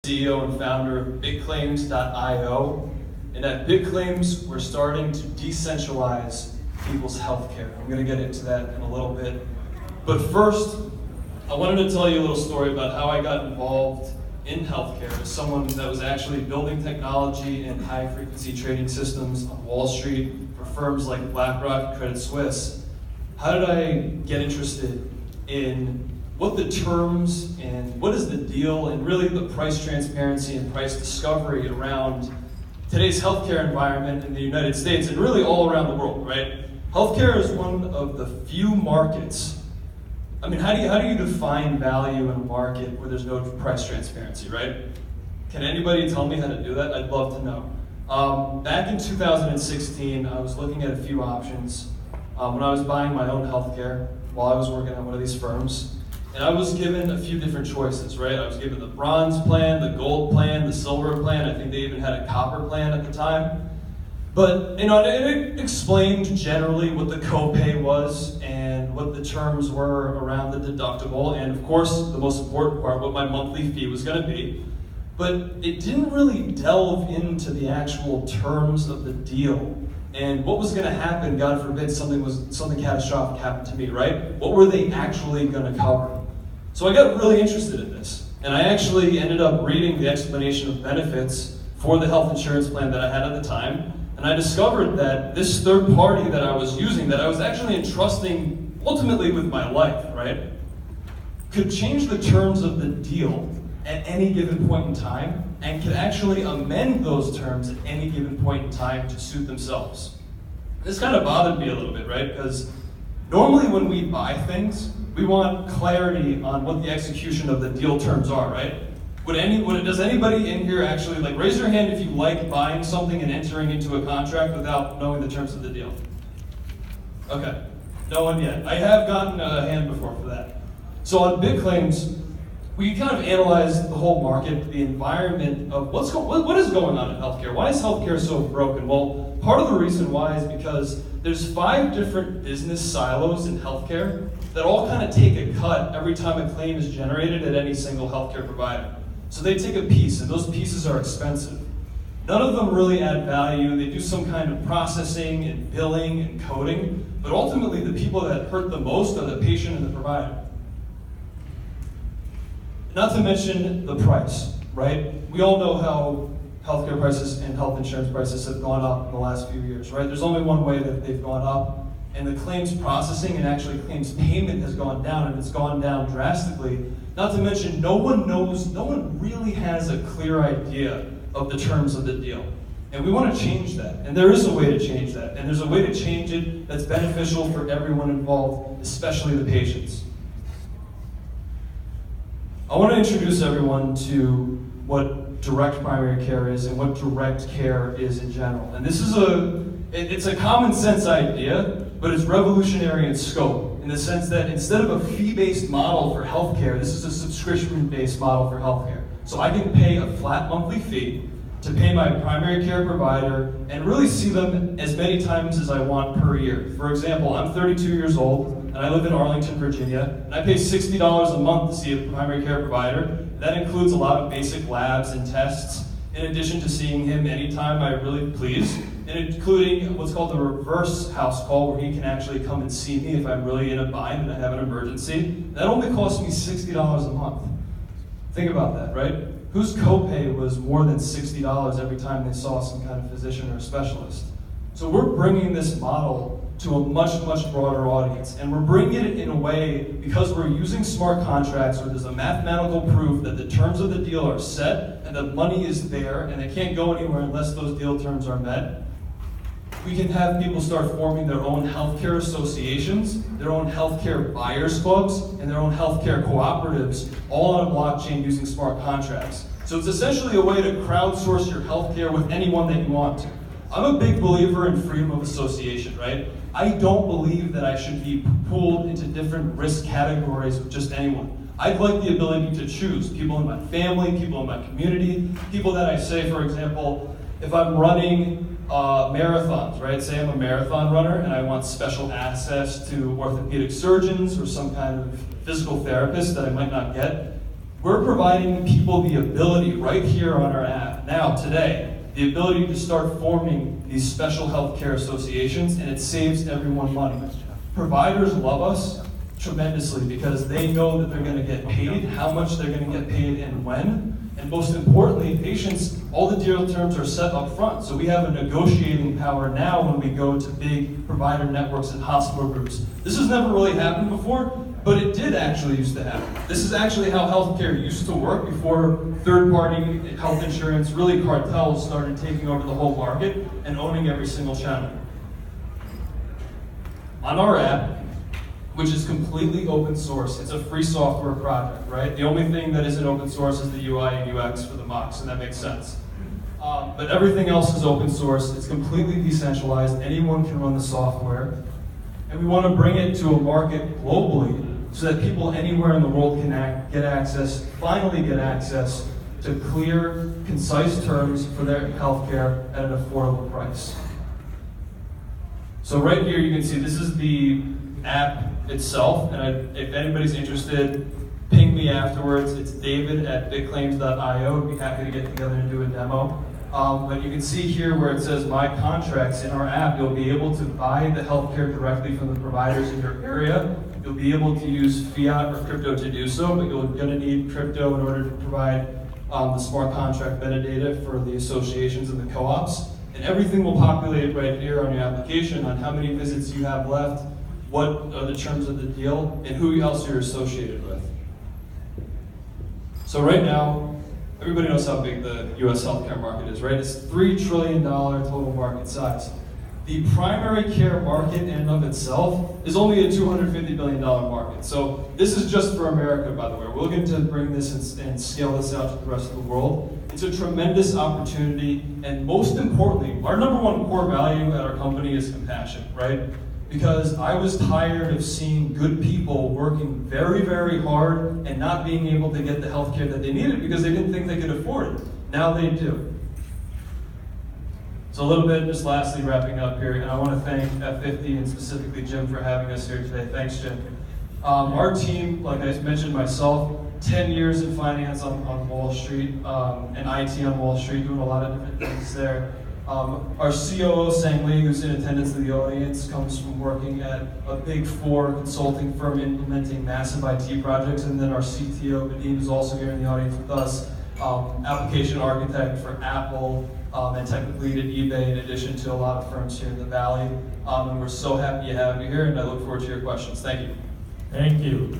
CEO and founder of Bitclaims.io, and at Bitclaims, we're starting to decentralize people's healthcare. I'm going to get into that in a little bit. But first, I wanted to tell you a little story about how I got involved in healthcare as someone that was actually building technology and high-frequency trading systems on Wall Street for firms like BlackRock and Credit Suisse. How did I get interested in what the terms and what is the deal and really the price transparency and price discovery around today's healthcare environment in the United States and really all around the world, right? Healthcare is one of the few markets. I mean, how do you define value in a market where there's no price transparency, right? Can anybody tell me how to do that? I'd love to know. Back in 2016, I was looking at a few options when I was buying my own healthcare while I was working at one of these firms. And I was given a few different choices, right? I was given the bronze plan, the gold plan, the silver plan. I think they even had a copper plan at the time. But it explained generally what the copay was and what the terms were around the deductible, and of course, the most important part, what my monthly fee was going to be. But it didn't really delve into the actual terms of the deal and what was going to happen. God forbid something catastrophic happened to me, right? What were they actually going to cover? So I got really interested in this, and I actually ended up reading the explanation of benefits for the health insurance plan that I had at the time, and I discovered that this third party that I was using, that I was actually entrusting ultimately with my life, right, could change the terms of the deal at any given point in time and could actually amend those terms at any given point in time to suit themselves. This kind of bothered me a little bit, right, because normally when we buy things, we want clarity on what the execution of the deal terms are, right? Does anybody in here actually, raise your hand if you like buying something and entering into a contract without knowing the terms of the deal? Okay, no one yet. I have gotten a hand before for that. So on Bitclaims, we kind of analyzed the whole market, the environment of what is going on in healthcare. Why is healthcare so broken? Well, part of the reason why is because there's 5 different business silos in healthcare that all kind of take a cut every time a claim is generated at any single healthcare provider. So they take a piece, and those pieces are expensive. None of them really add value. They do some kind of processing and billing and coding, but ultimately the people that hurt the most are the patient and the provider. Not to mention the price, right? We all know how healthcare prices and health insurance prices have gone up in the last few years, right? There's only one way that they've gone up, and the claims processing and actually claims payment has gone down, and it's gone down drastically. Not to mention, no one really has a clear idea of the terms of the deal. And we want to change that, and there is a way to change that, and there's a way to change it that's beneficial for everyone involved, especially the patients. I want to introduce everyone to what direct primary care is and what direct care is in general. And this is it's a common sense idea, but it's revolutionary in scope, in the sense that instead of a fee-based model for healthcare, this is a subscription-based model for healthcare. So I can pay a flat monthly fee to pay my primary care provider and really see them as many times as I want per year. For example, I'm 32 years old, and I live in Arlington, Virginia, and I pay $60 a month to see a primary care provider. That includes a lot of basic labs and tests, in addition to seeing him anytime I really please, and including what's called the reverse house call, where he can actually come and see me if I'm really in a bind and I have an emergency. That only costs me $60 a month. Think about that, right? Whose copay was more than $60 every time they saw some kind of physician or specialist? So we're bringing this model to a much, much broader audience. And we're bringing it in a way because we're using smart contracts where there's a mathematical proof that the terms of the deal are set and the money is there and they can't go anywhere unless those deal terms are met. We can have people start forming their own healthcare associations, their own healthcare buyers clubs, and their own healthcare cooperatives, all on a blockchain using smart contracts. So it's essentially a way to crowdsource your healthcare with anyone that you want to. I'm a big believer in freedom of association, right? I don't believe that I should be pulled into different risk categories with just anyone. I'd like the ability to choose people in my family, people in my community, people that I say, for example, if I'm running marathons, right? Say I'm a marathon runner and I want special access to orthopedic surgeons or some kind of physical therapist that I might not get. we're providing people the ability right here on our app, now, today, the ability to start forming these special healthcare associations, and it saves everyone money. Providers love us tremendously because they know that they're going to get paid, how much they're going to get paid, and when. And most importantly, patients, all the deal terms are set up front. So we have a negotiating power now when we go to big provider networks and hospital groups. This has never really happened before, but it did actually used to happen. This is actually how healthcare used to work before third-party health insurance, really cartels, started taking over the whole market and owning every single channel. On our app, which is completely open source, it's a free software project, right? The only thing that isn't open source is the UI and UX for the mocks, and that makes sense. But everything else is open source. It's completely decentralized. Anyone can run the software. And we want to bring it to a market globally so that people anywhere in the world can finally get access to clear, concise terms for their healthcare at an affordable price. So right here you can see this is the app itself, and if anybody's interested, ping me afterwards. It's david@bitclaims.io. I'd be happy to get together and do a demo. But you can see here where it says My Contracts in our app, you'll be able to buy the healthcare directly from the providers in your area. You'll be able to use fiat or crypto to do so, but you're going to need crypto in order to provide the smart contract metadata for the associations and the co-ops. And everything will populate right here on your application on how many visits you have left, what are the terms of the deal, and who else you're associated with. So right now, everybody knows how big the US healthcare market is, right? It's $3 trillion total market size. The primary care market in and of itself is only a $250 billion market. So this is just for America, by the way. We're looking to bring this and scale this out to the rest of the world. It's a tremendous opportunity, and most importantly, our number one core value at our company is compassion, right? Because I was tired of seeing good people working very, very hard and not being able to get the healthcare that they needed because they didn't think they could afford it. Now they do. So a little bit, just lastly, wrapping up here, and I want to thank F50 and specifically Jim for having us here today. Thanks, Jim. Our team, like I mentioned myself, 10 years in finance on Wall Street, and IT on Wall Street, doing a lot of different things there. Our COO, Sang Lee, who's in attendance in the audience, comes from working at a Big Four consulting firm implementing massive IT projects, and then our CTO, Vadim, is also here in the audience with us, application architect for Apple, and tech lead at eBay, in addition to a lot of firms here in the Valley. And we're so happy to have you here, and I look forward to your questions. Thank you. Thank you.